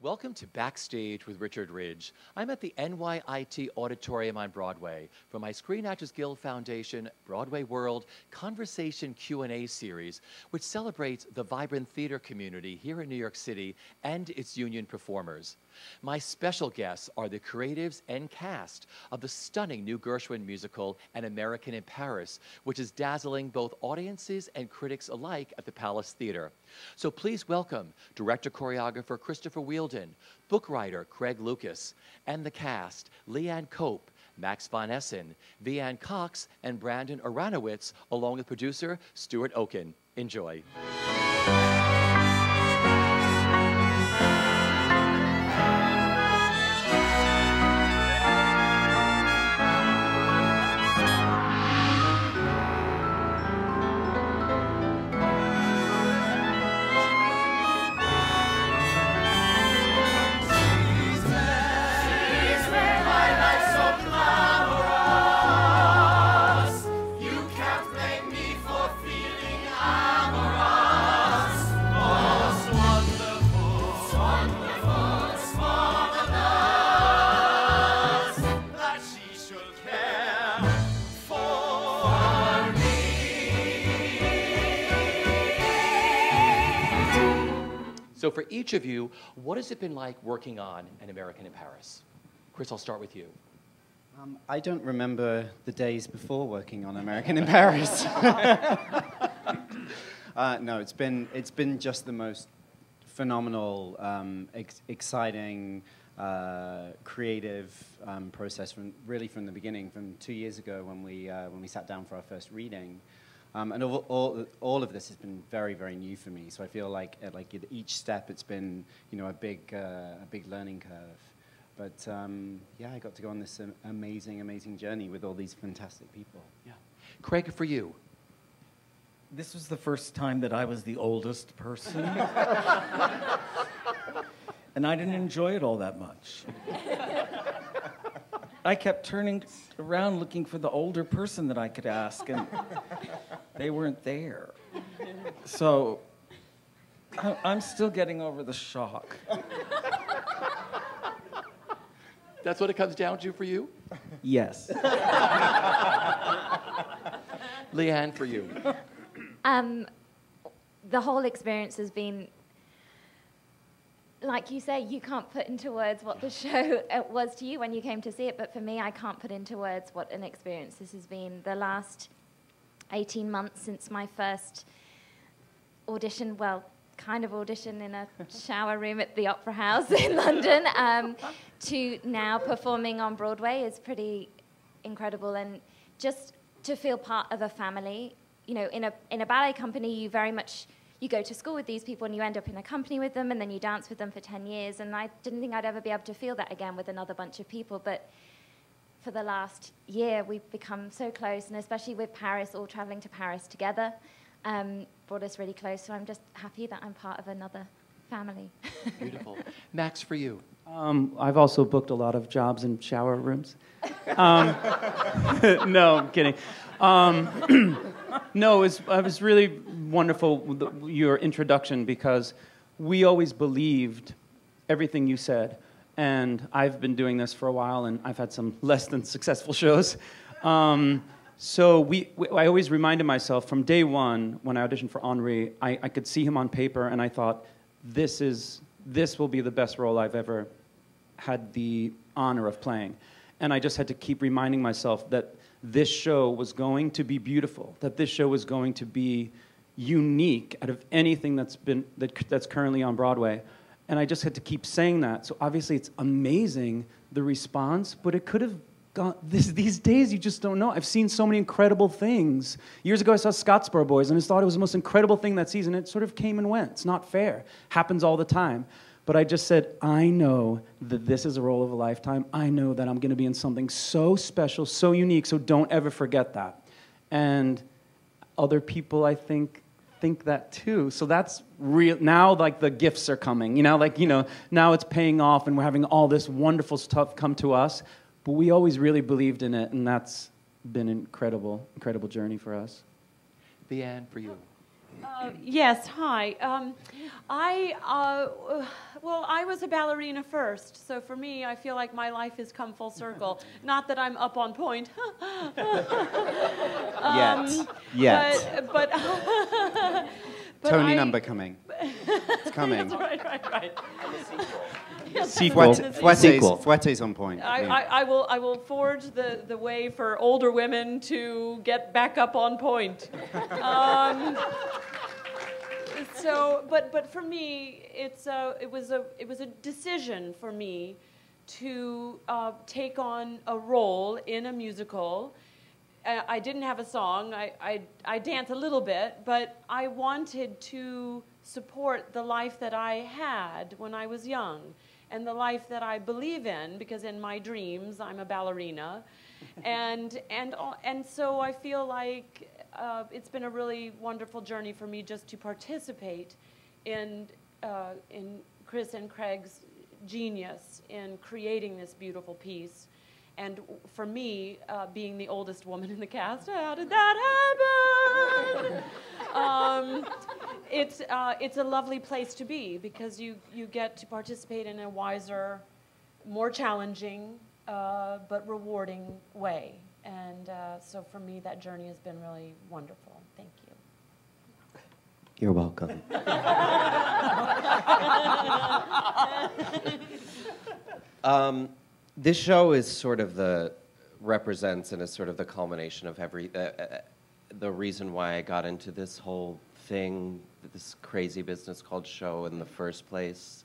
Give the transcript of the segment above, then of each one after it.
Welcome to Backstage with Richard Ridge. I'm at the NYIT Auditorium on Broadway for my Screen Actors Guild Foundation BroadwayWorld Conversation Q&A series, which celebrates the vibrant theater community here in New York City and its union performers. My special guests are the creatives and cast of the stunning new Gershwin musical, An American in Paris, which is dazzling both audiences and critics alike at the Palace Theater. So please welcome director-choreographer Christopher Wheeldon, book writer Craig Lucas, and the cast, Leanne Cope, Max von Essen, Veanne Cox, and Brandon Uranowitz, along with producer Stuart Oken. Enjoy. So for each of you, what has it been like working on An American in Paris? Chris, I'll start with you. I don't remember the days before working on American in Paris. No, it's been just the most phenomenal, exciting, creative process from the beginning, from 2 years ago when we sat down for our first reading. And all of this has been very, very new for me. So I feel like at each step, it's been a big learning curve. But yeah, I got to go on this amazing journey with all these fantastic people. Yeah, Craig, for you. This was the first time that I was the oldest person, and I didn't enjoy it all that much. I kept turning around looking for the older person that I could ask, and they weren't there. So I'm still getting over the shock. That's what it comes down to for you? Yes. Leanne, for you. The whole experience has been, like you say, you can't put into words what the show was to you when you came to see it, but for me, I can't put into words what an experience this has been. The last 18 months since my first audition, well, kind of audition in a shower room at the Opera House in London, to now performing on Broadway is pretty incredible. And just to feel part of a family, in a ballet company, you very much, you go to school with these people and you end up in a company with them and then you dance with them for 10 years. And I didn't think I'd ever be able to feel that again with another bunch of people. But for the last year, we've become so close, and especially with Paris, all traveling to Paris together, brought us really close. So I'm just happy that I'm part of another family. Beautiful. Max, for you. I've also booked a lot of jobs in shower rooms. No, I'm kidding. No, it was really wonderful, your introduction, because we always believed everything you said. And I've been doing this for a while, and I've had some less than successful shows. So I always reminded myself from day one, when I auditioned for Henri, I could see him on paper, and I thought, this will be the best role I've ever had the honor of playing. And I just had to keep reminding myself that this show was going to be beautiful, that this show was going to be unique out of anything that's currently on Broadway. And I just had to keep saying that. So obviously it's amazing, the response, but it could have gone, these days you just don't know. I've seen so many incredible things. Years ago I saw Scottsboro Boys and I just thought it was the most incredible thing that season. It sort of came and went. It's not fair. Happens all the time. But I just said, I know that this is a role of a lifetime. I know that I'm going to be in something so special, so unique, so don't ever forget that. And other people, I think that too. So that's real. Now, like, the gifts are coming. Now it's paying off, and we're having all this wonderful stuff come to us. But we always really believed in it, and that's been an incredible journey for us. Veanne, for you. Yes, hi. Well, I was a ballerina first, so for me, I feel like my life has come full circle. Not that I'm up on point. Yet. But Tony number coming. It's coming. Right. Sequel. Fouette's on point. I will forge the way for older women to get back up on point. But for me, it was a decision for me to take on a role in a musical. I didn't have a song. I dance a little bit, but I wanted to support the life that I had when I was young, and the life that I believe in, because in my dreams I'm a ballerina, and so I feel like it's been a really wonderful journey for me just to participate in Chris and Craig's genius in creating this beautiful piece. And for me, being the oldest woman in the cast, how did that happen? It's a lovely place to be, because you get to participate in a wiser, more challenging, but rewarding way. And so for me, that journey has been really wonderful. Thank you. You're welcome. This show is sort of represents and is sort of the culmination of the reason why I got into this whole thing, this crazy business called show in the first place.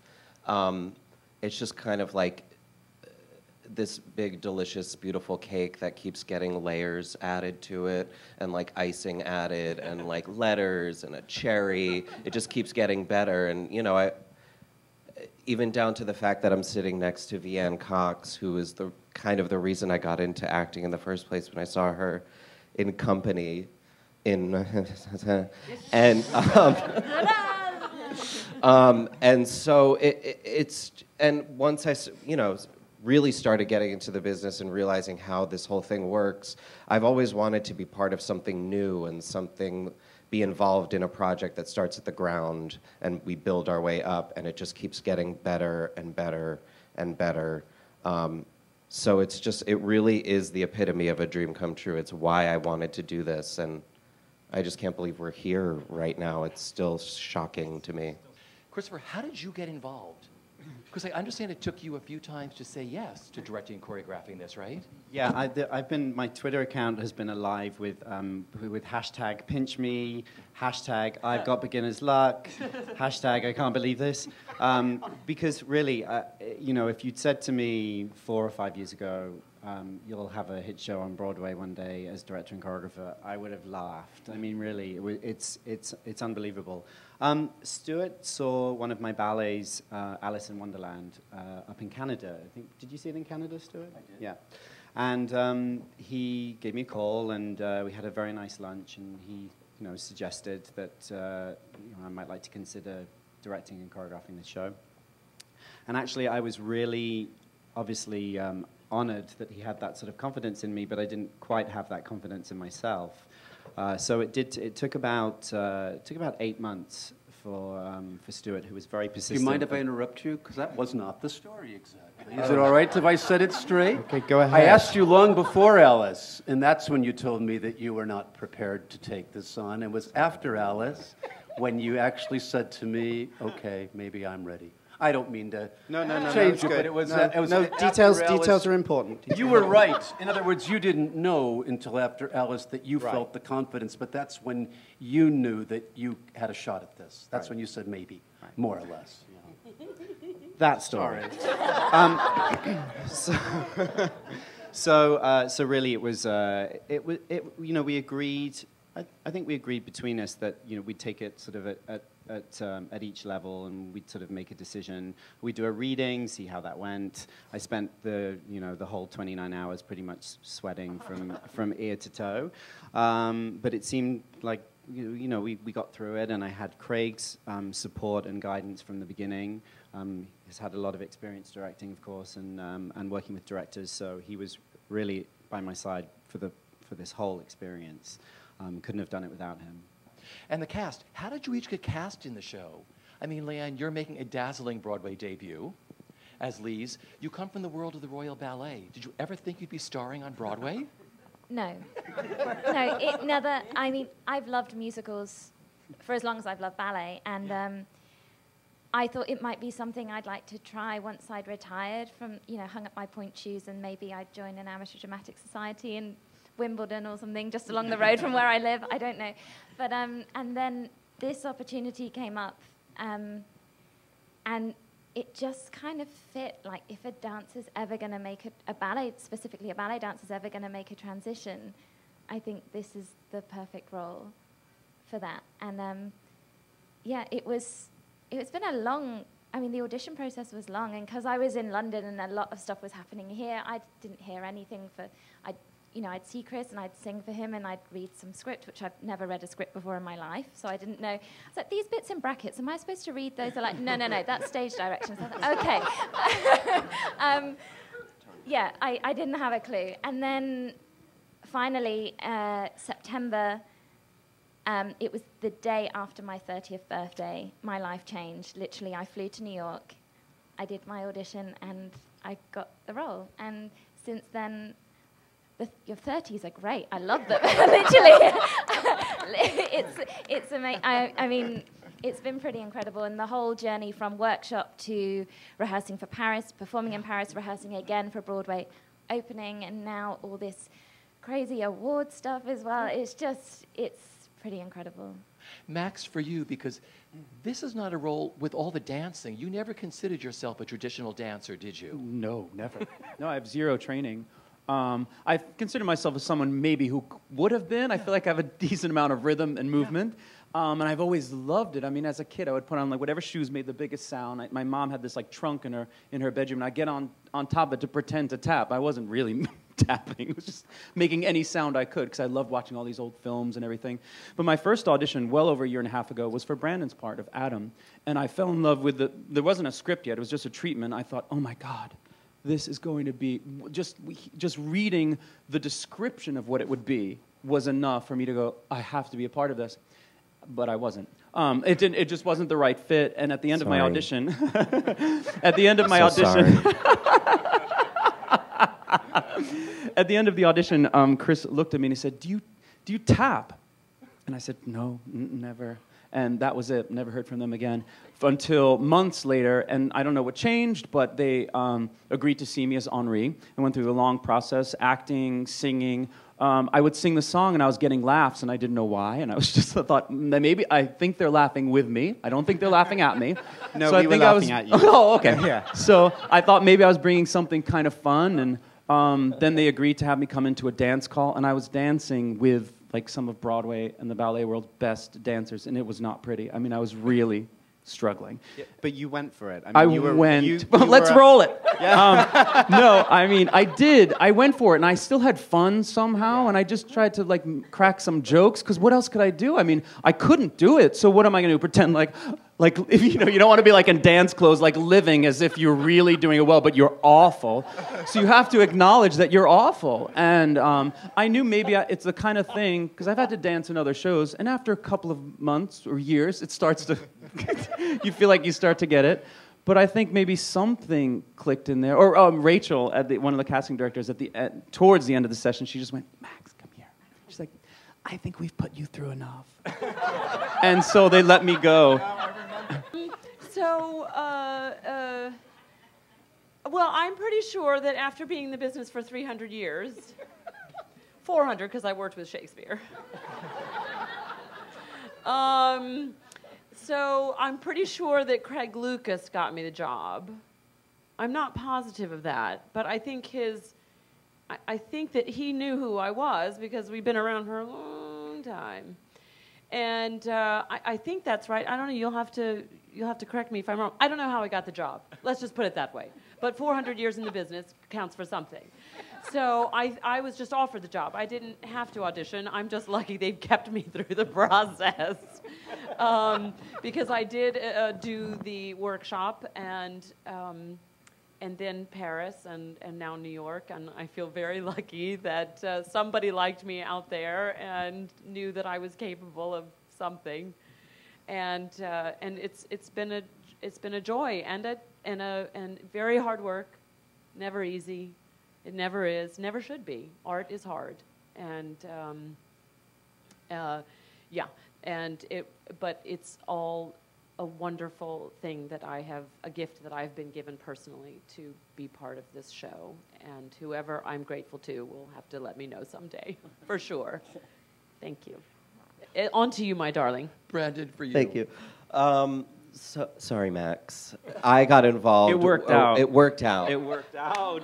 It's just kind of like this big, delicious, beautiful cake that keeps getting layers added to it, and like icing added, and like letters and a cherry. It just keeps getting better, and even down to the fact that I'm sitting next to Veanne Cox, who is the kind of the reason I got into acting in the first place when I saw her in Company, and so it's once I really started getting into the business and realizing how this whole thing works, I've always wanted to be part of something new and be involved in a project that starts at the ground and we build our way up, and it just keeps getting better and better and better. So it really is the epitome of a dream come true. It's why I wanted to do this, and I just can't believe we're here right now. It's still shocking to me. Christopher, how did you get involved? Because I understand it took you a few times to say yes to directing and choreographing this, right? Yeah, my Twitter account has been alive with hashtag pinch me, hashtag I've got beginner's luck, hashtag I can't believe this. Because really, if you'd said to me 4 or 5 years ago, you'll have a hit show on Broadway one day as director and choreographer, I would have laughed. I mean, really, it's unbelievable. Stuart saw one of my ballets, Alice in Wonderland, up in Canada. I think, did you see it in Canada, Stuart? I did. Yeah. And he gave me a call, and we had a very nice lunch, and he suggested that I might like to consider directing and choreographing the show. And actually, I was really, obviously, honored that he had that sort of confidence in me, but I didn't quite have that confidence in myself. So it took about 8 months for Stuart, who was very persistent. Do you mind if I interrupt you? Because that was not the story exactly. Is it all right if I said it straight? Okay, go ahead. I asked you long before Alice, and that's when you told me that you were not prepared to take this on. It was after Alice when you actually said to me, okay, maybe I'm ready. I don't mean to change it, but it was... Details are important. You were right. In other words, you didn't know until after Alice that you felt the confidence, but that's when you knew that you had a shot at this. That's when you said maybe, more or less. That story. So really, it was we agreed. I think we agreed between us that we'd take it sort of at each level, and we'd sort of make a decision. We'd do a reading, see how that went. I spent the whole 29 hours pretty much sweating from ear to toe, but it seemed like we got through it, and I had Craig's support and guidance from the beginning. He's had a lot of experience directing, of course, and working with directors, so he was really by my side for this whole experience. Couldn't have done it without him. And the cast, how did you each get cast in the show? I mean, Leanne, you're making a dazzling Broadway debut as Lise. You come from the world of the Royal Ballet. Did you ever think you'd be starring on Broadway? No. No, it never, I mean, I've loved musicals for as long as I've loved ballet, and I thought it might be something I'd like to try once I'd retired from, you know, hung up my point shoes, and maybe I'd join an amateur dramatic society in Wimbledon or something just along the road from where I live. I don't know. But, and then this opportunity came up, and it just kind of fit, like, if a dancer's ever going to make a ballet, specifically a ballet dancer's ever going to make a transition, I think this is the perfect role for that. And yeah, it's been a long, I mean, the audition process was long, and because I was in London and a lot of stuff was happening here, I didn't hear anything for, I'd see Chris and I'd sing for him and I'd read some script, which I've never read a script before in my life, so I didn't know. I was like, these bits in brackets, am I supposed to read those? They're like, no, that's stage direction. So I was like, okay. Yeah, I didn't have a clue. And then finally, September, it was the day after my 30th birthday, my life changed. Literally, I flew to New York, I did my audition, and I got the role. And since then, your 30s are great. I love them. Literally, it's amazing. I mean, it's been pretty incredible, and the whole journey from workshop to rehearsing for Paris, performing in Paris, rehearsing again for Broadway opening, and now all this crazy award stuff as well. It's pretty incredible. Max, for you, because this is not a role with all the dancing. You never considered yourself a traditional dancer, did you? No, never. No, I have zero training. I consider myself as someone maybe who would have been. I feel like I have a decent amount of rhythm and movement, and I've always loved it. I mean, as a kid, I would put on like whatever shoes made the biggest sound. My mom had this like trunk in her bedroom, and I'd get on top of it to pretend to tap. I wasn't really tapping. It was just making any sound I could because I loved watching all these old films and everything. But my first audition, well over a year and a half ago, was for Brandon's part of Adam, and I fell in love with there wasn't a script yet. It was just a treatment. I thought, oh my God, this is going to be, just reading the description of what it would be was enough for me to go, I have to be a part of this. But I wasn't. It just wasn't the right fit. And at the end of my audition, at the end of my audition, at the end of the audition, Chris looked at me and he said, do you tap? And I said, no, never. And that was it. Never heard from them again until months later. And I don't know what changed, but they agreed to see me as Henri. I went through a long process, acting, singing. I would sing the song, and I was getting laughs, and I didn't know why. And I thought, maybe I think they're laughing with me. I don't think they're laughing at me. No, so we were laughing at you. Oh, okay. Yeah. So I thought maybe I was bringing something kind of fun, and then they agreed to have me come into a dance call, and I was dancing with like some of Broadway and the ballet world's best dancers, and it was not pretty. I mean, I was really struggling. Yeah, but you went for it. I mean, went. Let's roll it. Yeah. No, I mean, I did. I went for it, and I still had fun somehow, and I just tried to like crack some jokes, because what else could I do? I mean, I couldn't do it, so what am I going to do? Pretend like if you don't want to be like in dance clothes, like living as if you're really doing it well, but you're awful. So you have to acknowledge that you're awful. And I knew maybe it's the kind of thing, because I've had to dance in other shows, and after a couple of months or years, it starts to, you feel like you start to get it. But I think maybe something clicked in there. Or Rachel, one of the casting directors, towards the end of the session, she just went, Max, come here. She's like, I think we've put you through enough. And so they let me go. So, well, I'm pretty sure that after being in the business for 300 years, 400 because I worked with Shakespeare. So I'm pretty sure that Craig Lucas got me the job. I'm not positive of that, but I think I think that he knew who I was because we've been around for a long time. And I think that's right. I don't know. You'll have to correct me if I'm wrong. I don't know how I got the job. Let's just put it that way. But 400 years in the business counts for something. So I was just offered the job. I didn't have to audition. I'm just lucky they've kept me through the process. Because I did do the workshop and then Paris and now New York. And I feel very lucky that somebody liked me out there and knew that I was capable of something, and it's been a joy and very hard work, never easy. It never is, never should be. Art is hard, and but it's all a wonderful thing that a gift that I've been given personally to be part of this show, and whoever I'm grateful to will have to let me know someday, for sure. Thank you. On to you, my darling. Brandon, for you. Thank you. Sorry, Max. I got involved. It worked out. It worked out. It worked out.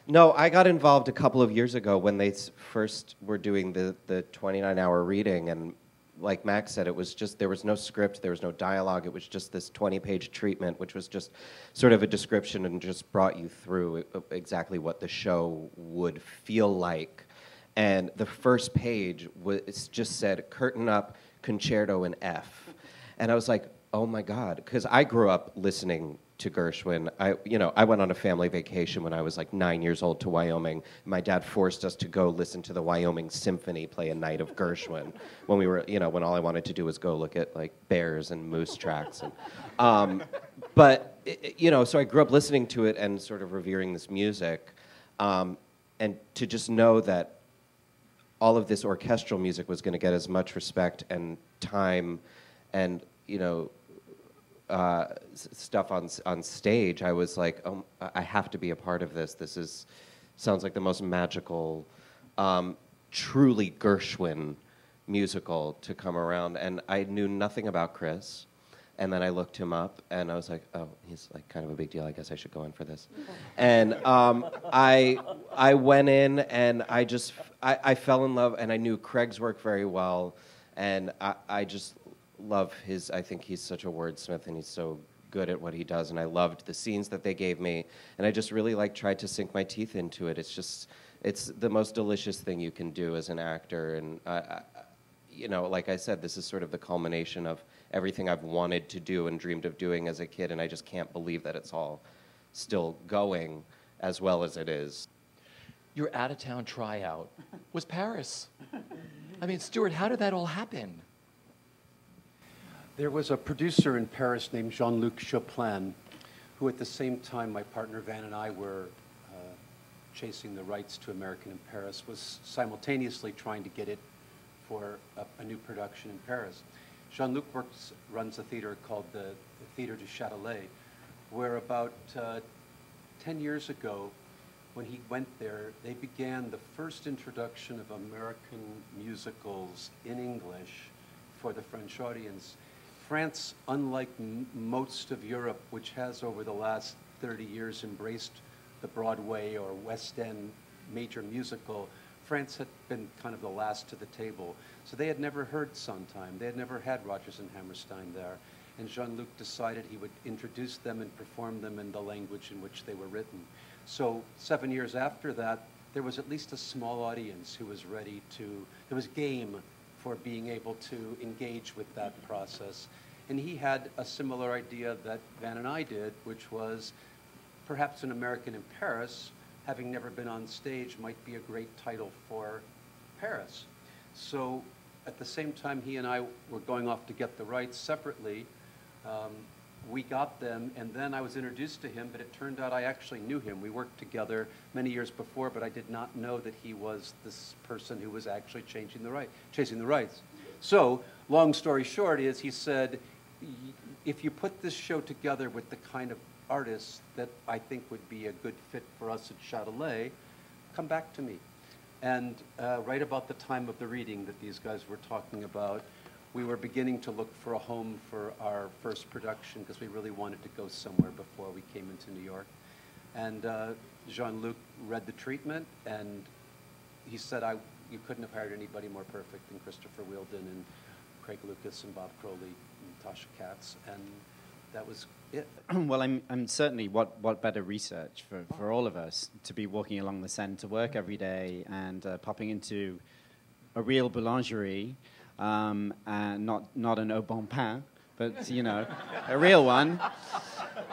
No, I got involved a couple of years ago when they first were doing the 29-hour reading, and like Max said, it was just, there was no script, there was no dialogue, it was just this 20-page treatment, which was just sort of a description and just brought you through exactly what the show would feel like. And the first page just said, curtain up, concerto in F. And I was like, oh my God, because I grew up listening to Gershwin. I went on a family vacation when I was like 9 years old to Wyoming. My dad forced us to go listen to the Wyoming Symphony play a night of Gershwin when we were, when all I wanted to do was go look at like bears and moose tracks. And, so I grew up listening to it and sort of revering this music. And to just know that all of this orchestral music was going to get as much respect and time and, stuff on stage, I was like, oh, I have to be a part of this. This sounds like the most magical, truly Gershwin musical to come around. And I knew nothing about Chris. And then I looked him up, and I was like, oh, he's like kind of a big deal. I guess I should go in for this. And I went in, and I fell in love, and I knew Craig's work very well. And I just love I think he's such a wordsmith, and he's so good at what he does, and I loved the scenes that they gave me, and I just really tried to sink my teeth into it. It's the most delicious thing you can do as an actor, and like I said, this is sort of the culmination of everything I've wanted to do and dreamed of doing as a kid, and I just can't believe that it's all still going as well as it is. Your out-of-town tryout was Paris. I mean, Stuart, how did that all happen? There was a producer in Paris named Jean-Luc Chopin, who at the same time my partner Veanne and I were chasing the rights to American in Paris, was simultaneously trying to get it for a new production in Paris. Jean-Luc runs a theater called the Theater du Châtelet, where about 10 years ago, when he went there, they began the first introduction of American musicals in English for the French audience. France, unlike most of Europe, which has over the last 30 years embraced the Broadway or West End major musical, France had been kind of the last to the table. So they had never heard Sondheim. They had never had Rodgers and Hammerstein there. And Jean-Luc decided he would introduce them and perform them in the language in which they were written. So 7 years after that, there was at least a small audience who was ready to, there was game for being able to engage with that process. And he had a similar idea that Veanne and I did, which was perhaps An American in Paris, having never been on stage, might be a great title for Paris. So at the same time he and I were going off to get the rights separately, we got them, and then I was introduced to him, but it turned out I actually knew him. We worked together many years before, but I did not know that he was this person who was actually chasing the rights. So, long story short is he said, if you put this show together with the kind of artists that I think would be a good fit for us at Châtelet, come back to me. And right about the time of the reading that these guys were talking about, we were beginning to look for a home for our first production because we really wanted to go somewhere before we came into New York. And Jean-Luc read the treatment, and he said, you couldn't have hired anybody more perfect than Christopher Wheeldon and Craig Lucas and Bob Crowley and Tasha Katz, and that was it. Well, I'm certainly, what better research for all of us to be walking along the Seine to work every day and popping into a real boulangerie, and not an au bon pain, but, a real one.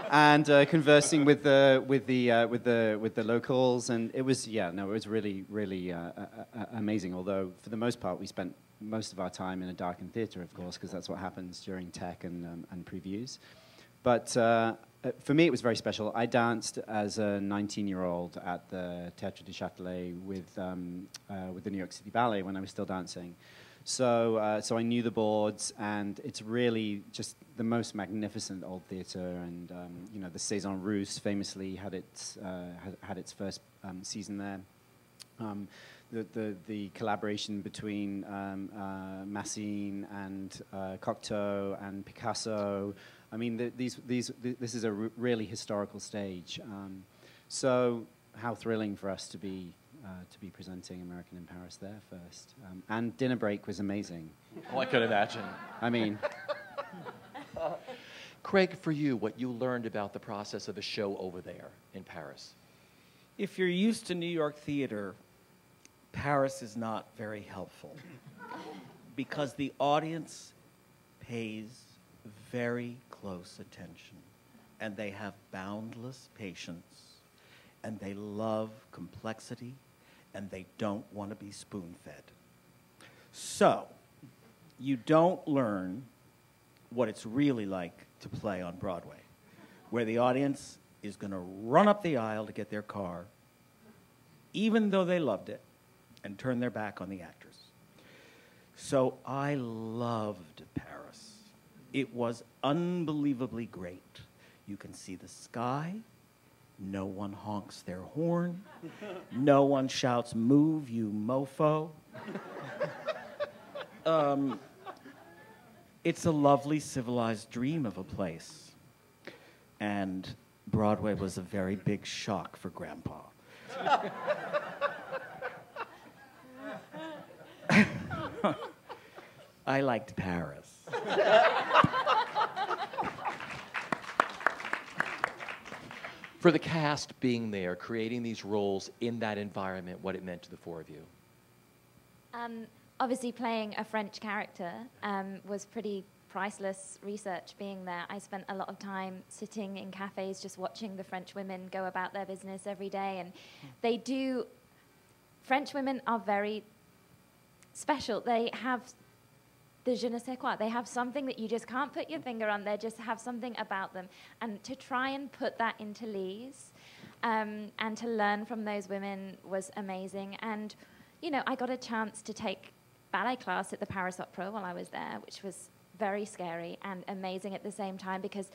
and conversing with the locals, and it was really amazing. Although for the most part, we spent most of our time in a darkened theater, of course, because that's what happens during tech and previews. But for me, it was very special. I danced as a 19-year-old at the Théâtre du Châtelet with the New York City Ballet when I was still dancing. So I knew the boards, and it's really just the most magnificent old theater. And the Saison Russe famously had its first season there. The collaboration between Massine and Cocteau and Picasso. I mean, this is a really historical stage. So how thrilling for us to be presenting American in Paris there first. And dinner break was amazing. Oh, I could imagine. I mean... Craig, for you, what you learned about the process of a show over there in Paris? If you're used to New York theater, Paris is not very helpful because the audience pays very close attention, and they have boundless patience, and they love complexity, and they don't want to be spoon-fed. So, you don't learn what it's really like to play on Broadway, where the audience is going to run up the aisle to get their car, even though they loved it, and turn their back on the actors. So I loved Paris. It was unbelievably great. You can see the sky. No one honks their horn. No one shouts, "Move, you mofo." It's a lovely, civilized dream of a place. And Broadway was a very big shock for Grandpa. I liked Paris. For the cast being there, creating these roles in that environment, what it meant to the four of you? Obviously, playing a French character was pretty priceless research being there. I spent a lot of time sitting in cafes just watching the French women go about their business every day. And French women are very special. They have the je ne sais quoi. They have something that you just can't put your finger on. They just have something about them. And to try and put that into Lise and to learn from those women was amazing. And, I got a chance to take ballet class at the Paris Opera while I was there, which was very scary and amazing at the same time, because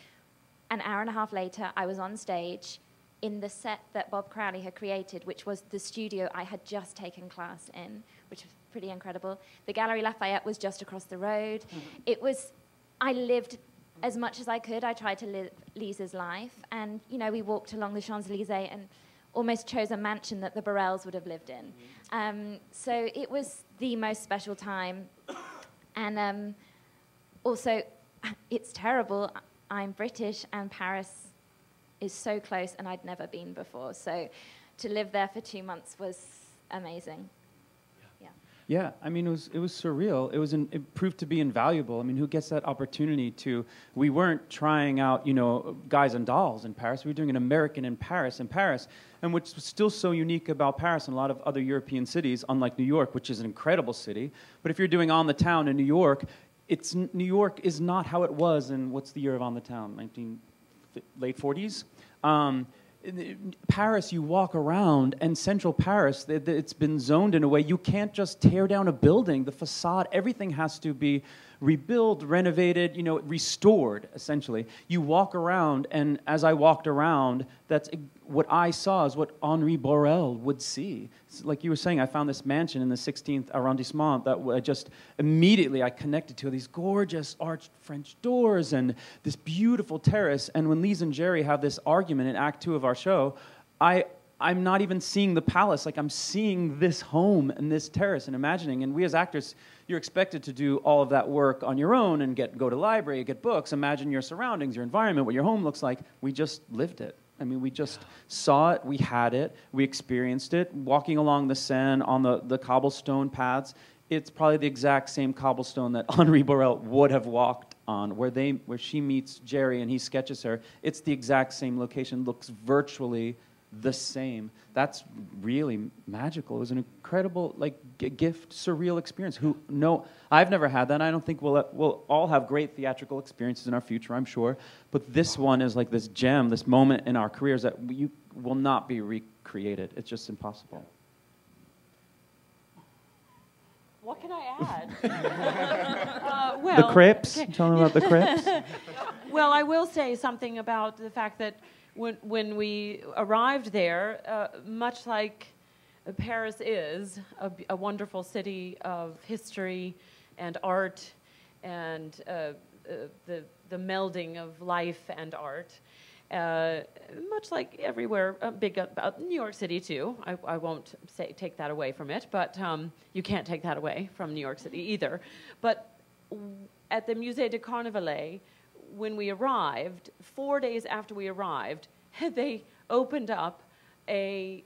an hour and a half later, I was on stage in the set that Bob Crowley had created, which was the studio I had just taken class in, which was pretty incredible. The Galerie Lafayette was just across the road. I lived as much as I could. I tried to live Lisa's life. And, we walked along the Champs-Élysées and almost chose a mansion that the Burrells would have lived in. So it was the most special time. And also, it's terrible. I'm British, and Paris is so close, and I'd never been before. So to live there for 2 months was amazing. Yeah, I mean, it was surreal. It proved to be invaluable. I mean, who gets that opportunity to? We weren't trying out, guys and dolls in Paris. We were doing an American in Paris, and what's still so unique about Paris and a lot of other European cities, unlike New York, which is an incredible city. But if you're doing On the Town in New York, New York is not how it was in, what's the year of On the Town? Late 40s. Paris, you walk around, and central Paris, it's been zoned in a way you can't just tear down a building. The facade, everything has to be rebuilt, renovated, restored, essentially. You walk around, and as I walked around, that's what I saw is what Henri Borel would see. It's like you were saying, I found this mansion in the 16th arrondissement that I just immediately I connected to these gorgeous arched French doors and this beautiful terrace. And when Lise and Jerry have this argument in Act 2 of our show, I'm not even seeing the palace. Like, I'm seeing this home and this terrace and imagining. And we as actors, you're expected to do all of that work on your own and go to library, get books, imagine your surroundings, your environment, what your home looks like. We just lived it. I mean, we just saw it, we had it, we experienced it. Walking along the Seine on the cobblestone paths, it's probably the exact same cobblestone that Henri Borel would have walked on, where she meets Jerry and he sketches her. It's the exact same location, looks virtually the same. That's really magical. It was an incredible, like, gift, surreal experience. I've never had that. I don't think we'll all have great theatrical experiences in our future, I'm sure. But this one is like this gem, this moment in our careers that you will not be recreated. It's just impossible. What can I add? Well, the Crips? okay. Tell them about the Crips. Well, I will say something about the fact that when we arrived there, much like Paris is a wonderful city of history and art and the melding of life and art, much like everywhere big about New York City too. I won't take that away from it, but you can't take that away from New York City either. But at the Musée de Carnavalet, when we arrived, 4 days after we arrived, they opened up an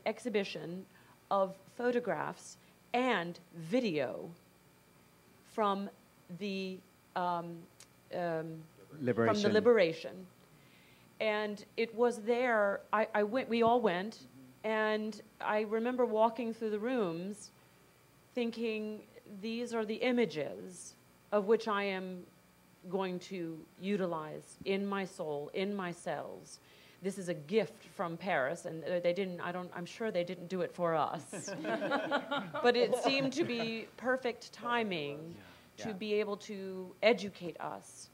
exhibition of photographs and video from the Liberation. And it was there. We all went, and I remember walking through the rooms, thinking, these are the images of which I am going to utilize in my soul, in my cells. This is a gift from Paris, and I'm sure they didn't do it for us. But it seemed to be perfect timing to be able to educate us.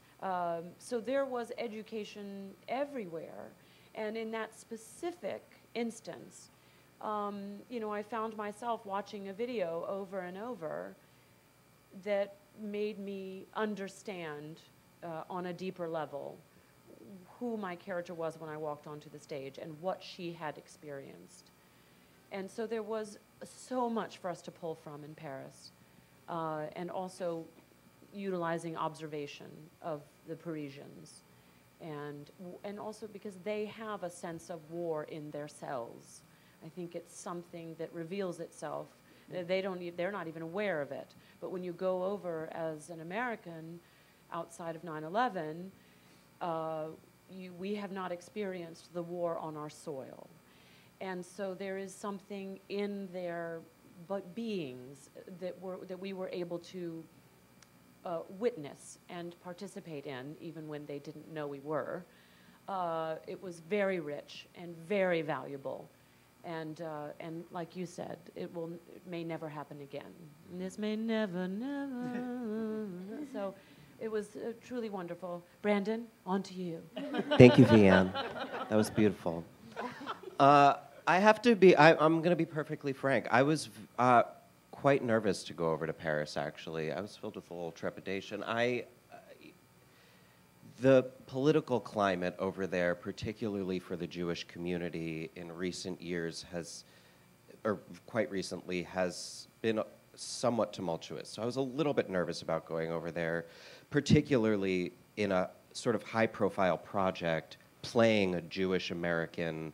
So there was education everywhere. And in that specific instance, I found myself watching a video over and over that made me understand on a deeper level who my character was when I walked onto the stage and what she had experienced. And so there was so much for us to pull from in Paris, and also utilizing observation of the Parisians, and also because they have a sense of war in their cells. I think it's something that reveals itself. They're not even aware of it. But when you go over as an American outside of 9/11, we have not experienced the war on our soil. And so there is something in their beings that we were able to witness and participate in, even when they didn't know we were. It was very rich and very valuable. And like you said, it may never happen again. And this may never. So it was truly wonderful. Brandon, on to you. Thank you, Veanne. That was beautiful. I'm going to be perfectly frank. I was quite nervous to go over to Paris, actually. I was filled with a little trepidation. The political climate over there, particularly for the Jewish community in recent years quite recently, has been somewhat tumultuous. So I was a little bit nervous about going over there, particularly in a sort of high-profile project playing a Jewish American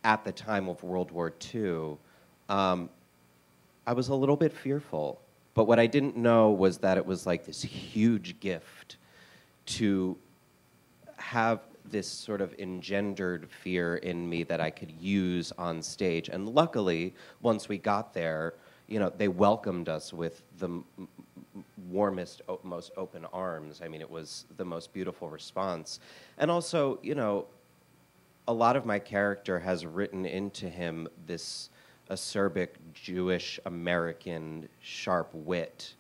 at the time of World War II. I was a little bit fearful, but what I didn't know was that it was like this huge gift to have this sort of engendered fear in me that I could use on stage. And luckily, once we got there, they welcomed us with the warmest, most open arms. I mean, it was the most beautiful response. And also, a lot of my character has written into him this acerbic Jewish American sharp wit.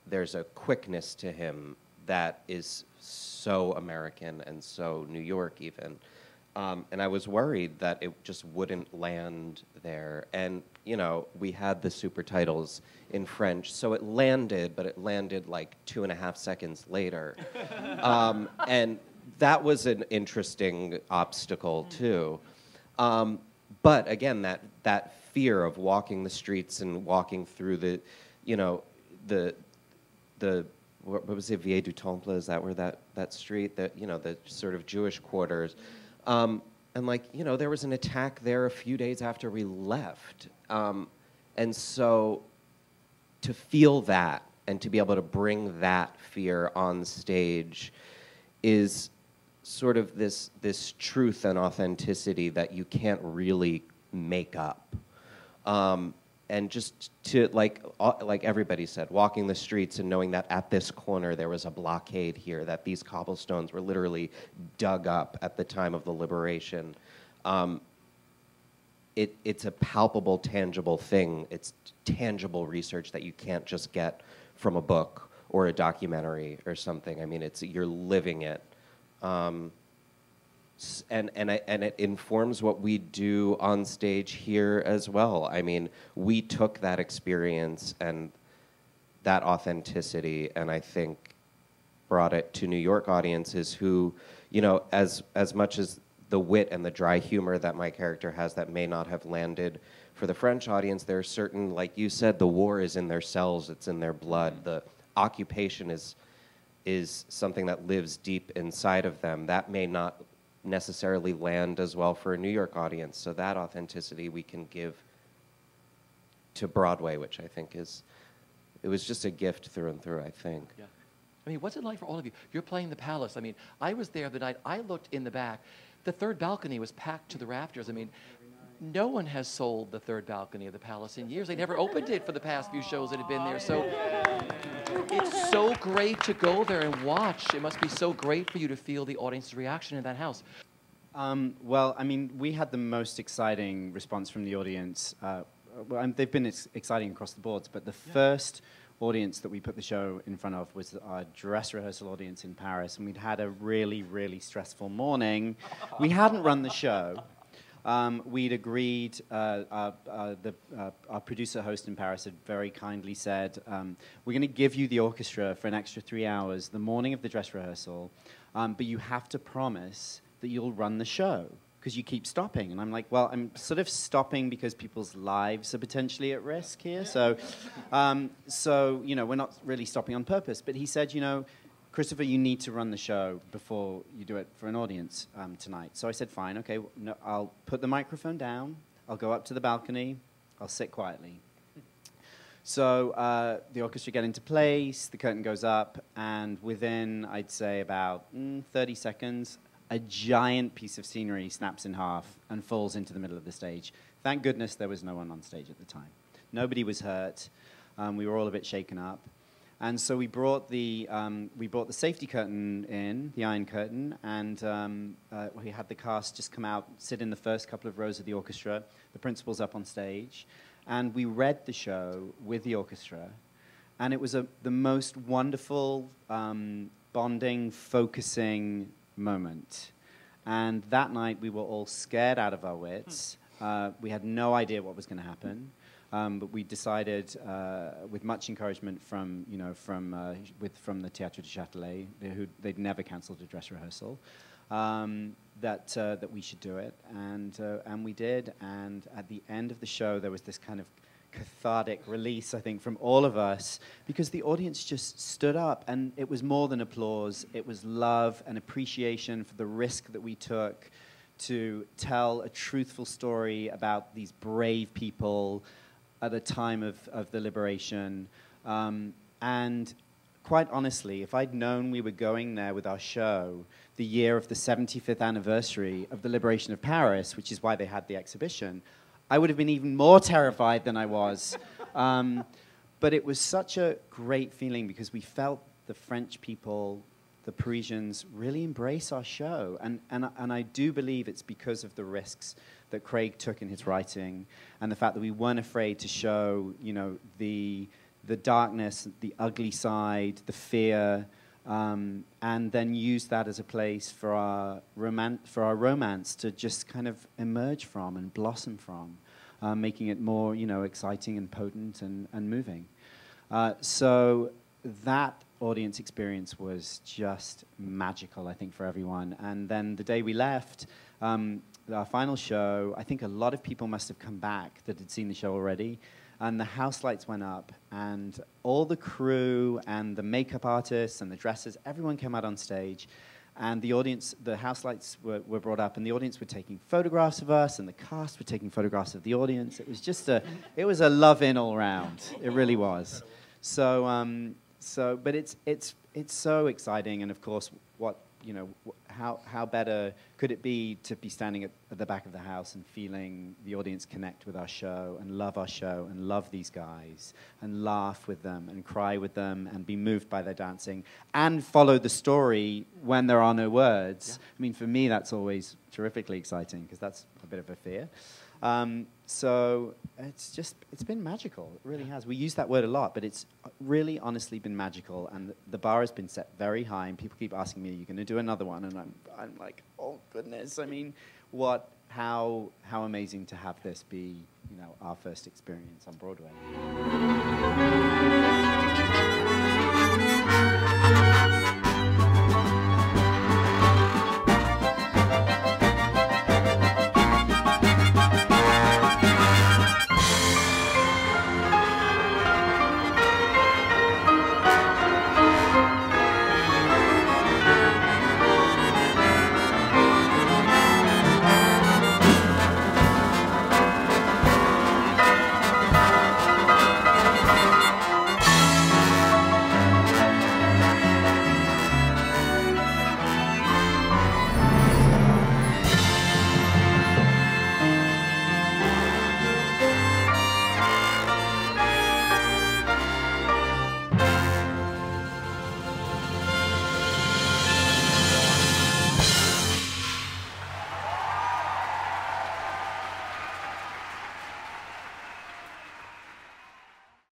There's a quickness to him that is so American and so New York even. And I was worried that it just wouldn't land there. And, we had the super titles in French, so it landed, but it landed like 2.5 seconds later. And that was an interesting obstacle, too. But again, that fear of walking the streets and walking through the what was it, Vieille du Temple? Is that where that street, the sort of Jewish quarters? And there was an attack there a few days after we left. And so to feel that and to be able to bring that fear on stage is sort of this truth and authenticity that you can't really make up. And just to, like everybody said, walking the streets and knowing that at this corner there was a blockade here, that these cobblestones were literally dug up at the time of the liberation. It's a palpable, tangible thing. It's tangible research that you can't just get from a book or a documentary or something. I mean, you're living it. And it informs what we do on stage here as well. I mean, we took that experience and that authenticity, and I think brought it to New York audiences who, you know, as much as the wit and the dry humor that my character has that may not have landed for the French audience, there are certain, like you said, the war is in their cells, it's in their blood. The occupation is something that lives deep inside of them. That may not necessarily land as well for a New York audience. So that authenticity we can give to Broadway, which I think it was just a gift through and through, I think. Yeah. I mean, what's it like for all of you? You're playing the Palace. I mean, I was there the night, I looked in the back. The third balcony was packed to the rafters. I mean, no one has sold the third balcony of the Palace in years. They never opened it for the past few shows that had been there. So it's so great to go there and watch. It must be so great for you to feel the audience's reaction in that house. Well, I mean, we had the most exciting response from the audience. They've been exciting across the boards, but the first audience that we put the show in front of was our dress rehearsal audience in Paris, and we'd had a really, really stressful morning. We hadn't run the show. We'd agreed, our producer host in Paris had very kindly said, we're going to give you the orchestra for an extra 3 hours the morning of the dress rehearsal, but you have to promise that you'll run the show, because you keep stopping. And I'm like, well, I'm sort of stopping because people's lives are potentially at risk here. So, you know, we're not really stopping on purpose. But he said, you know, Christopher, you need to run the show before you do it for an audience tonight. So I said, fine, okay, no, I'll put the microphone down. I'll go up to the balcony. I'll sit quietly. So the orchestra get into place, the curtain goes up, and within, I'd say, about 30 seconds, a giant piece of scenery snaps in half and falls into the middle of the stage. Thank goodness there was no one on stage at the time. Nobody was hurt. We were all a bit shaken up. And so we brought the safety curtain in, the iron curtain, and we had the cast just come out, sit in the first couple of rows of the orchestra, the principal's up on stage, and we read the show with the orchestra, and it was the most wonderful, bonding, focusing moment. And that night we were all scared out of our wits. We had no idea what was going to happen. But we decided, with much encouragement from the Théâtre du Châtelet, they'd never cancelled a dress rehearsal, that we should do it, and we did. And at the end of the show, there was this kind of cathartic release, I think, from all of us, because the audience just stood up, and it was more than applause. It was love and appreciation for the risk that we took to tell a truthful story about these brave people at a time of the liberation. And quite honestly, if I'd known we were going there with our show the year of the 75th anniversary of the liberation of Paris, which is why they had the exhibition, I would have been even more terrified than I was. But it was such a great feeling because we felt the French people, the Parisians, really embrace our show. And I do believe it's because of the risks that Craig took in his writing and the fact that we weren't afraid to show, you know, the darkness, the ugly side, the fear, and then use that as a place for our romance to just kind of emerge from and blossom from, making it more, you know, exciting and potent and moving. So that audience experience was just magical, I think, for everyone. And then the day we left, our final show, I think a lot of people must have come back that had seen the show already. And the house lights went up, and all the crew and the makeup artists and the dressers, everyone came out on stage. And the audience, the house lights were brought up, and the audience were taking photographs of us, and the cast were taking photographs of the audience. It was just it was a love-in all round. It really was. But it's so exciting, and of course, how better could it be to be standing at the back of the house and feeling the audience connect with our show and love these guys and laugh with them and cry with them and be moved by their dancing and follow the story when there are no words. Yeah. I mean, for me, that's always terrifically exciting because that's a bit of a fear. So it's been magical. It really has. We use that word a lot, but it's really honestly been magical. And the bar has been set very high, and people keep asking me, "Are you going to do another one?" And I'm like, "Oh goodness! I mean, how amazing to have this be, our first experience on Broadway."